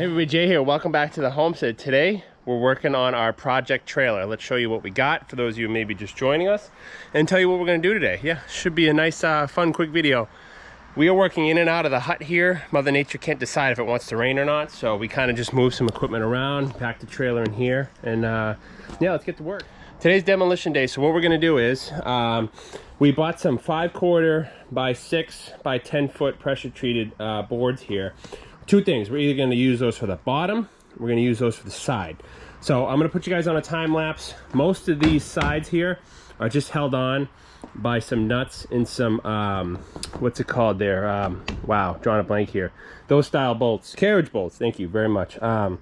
Hey everybody, Jay here. Welcome back to the Homestead. Today we're working on our project trailer. Let's show you what we got for those of you maybe just joining us and tell you what we're going to do today. Yeah, should be a nice fun quick video. We are working in and out of the hut here. Mother Nature can't decide if it wants to rain or not, so we kind of just move some equipment around, pack the trailer in here, and yeah, let's get to work. Today's demolition day, so what we're going to do is we bought some 5/4 by 6 by 10 foot pressure treated boards here. Two things: we're either going to use those for the bottom, we're going to use those for the side. So I'm going to put you guys on a time lapse. Most of these sides here are just held on by some nuts and some what's it called there, wow, drawing a blank here, those style bolts, carriage bolts. Thank you very much. So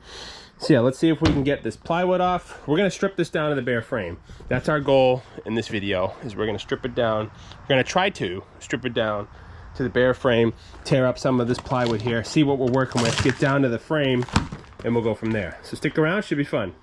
yeah, let's see if we can get this plywood off. We're going to strip this down to the bare frame. That's our goal in this video, is we're going to strip it down. We're going to try to strip it down to the bare frame, tear up some of this plywood here, see what we're working with, get down to the frame, and we'll go from there. So stick around, should be fun.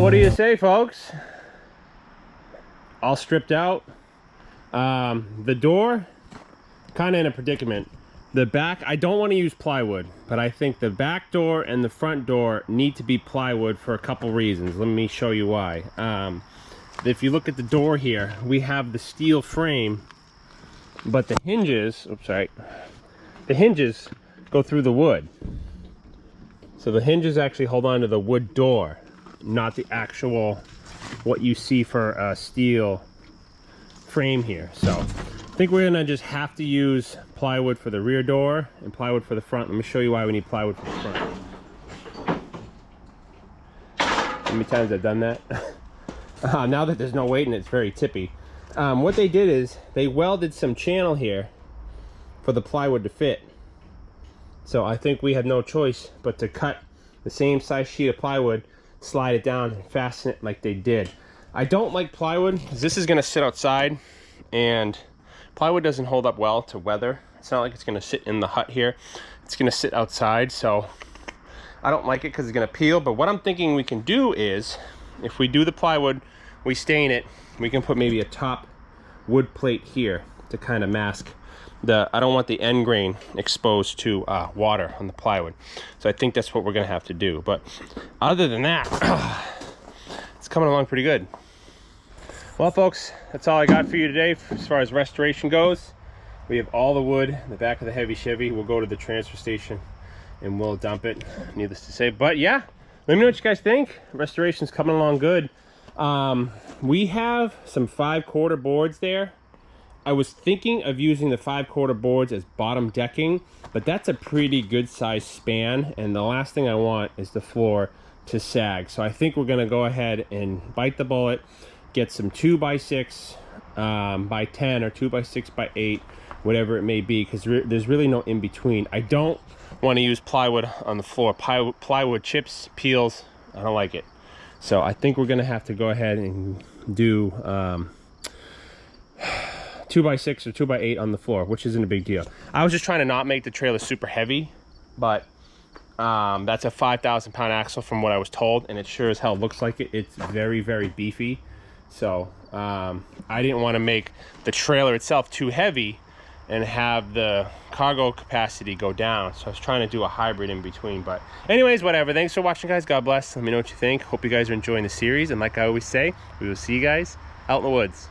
what do you say, folks? All stripped out. The door, kind of in a predicament. The back, I don't want to use plywood, but I think the back door and the front door need to be plywood for a couple reasons. Let me show you why. If you look at the door here, we have the steel frame, but the hinges, oops, sorry, the hinges go through the wood. So the hinges actually hold on to the wood door, not the actual, what you see for a steel frame here. So I think we're gonna just have to use plywood for the rear door and plywood for the front. Let me show you why we need plywood for the front. How many times I've done that? Now that there's no weight and it's very tippy. What they did is they welded some channel here for the plywood to fit. So I think we had no choice but to cut the same size sheet of plywood, slide it down and fasten it like they did. I don't like plywood because this is gonna sit outside, and plywood doesn't hold up well to weather. It's not like it's gonna sit in the hut here. It's gonna sit outside, so I don't like it because it's gonna peel. But what I'm thinking we can do is, if we do the plywood, we stain it, we can put maybe a top wood plate here to kind of mask the, I don't want the end grain exposed to water on the plywood. So I think that's what we're gonna have to do. But other than that, it's coming along pretty good. Well, folks, that's all I got for you today as far as restoration goes. We have all the wood in the back of the heavy Chevy. We'll go to the transfer station and we'll dump it, needless to say. But yeah, let me know what you guys think. Restoration's coming along good. We have some 5/4 boards there. I was thinking of using the 5/4 boards as bottom decking, but that's a pretty good size span, and the last thing I want is the floor to sag. So I think we're gonna go ahead and bite the bullet, get some 2x6 by 10 or 2x6 by 8, whatever it may be, because there's really no in between. I don't want to use plywood on the floor. Plywood chips, peels, I don't like it. So I think we're gonna have to go ahead and do 2x6 or 2x8 on the floor, which isn't a big deal. I was just trying to not make the trailer super heavy, but that's a 5,000 pound axle from what I was told, and it sure as hell looks like it. It's very, very beefy. So I didn't want to make the trailer itself too heavy and have the cargo capacity go down. So I was trying to do a hybrid in between. But anyways, whatever. Thanks for watching, guys. God bless. Let me know what you think. Hope you guys are enjoying the series. And like I always say, we will see you guys out in the woods.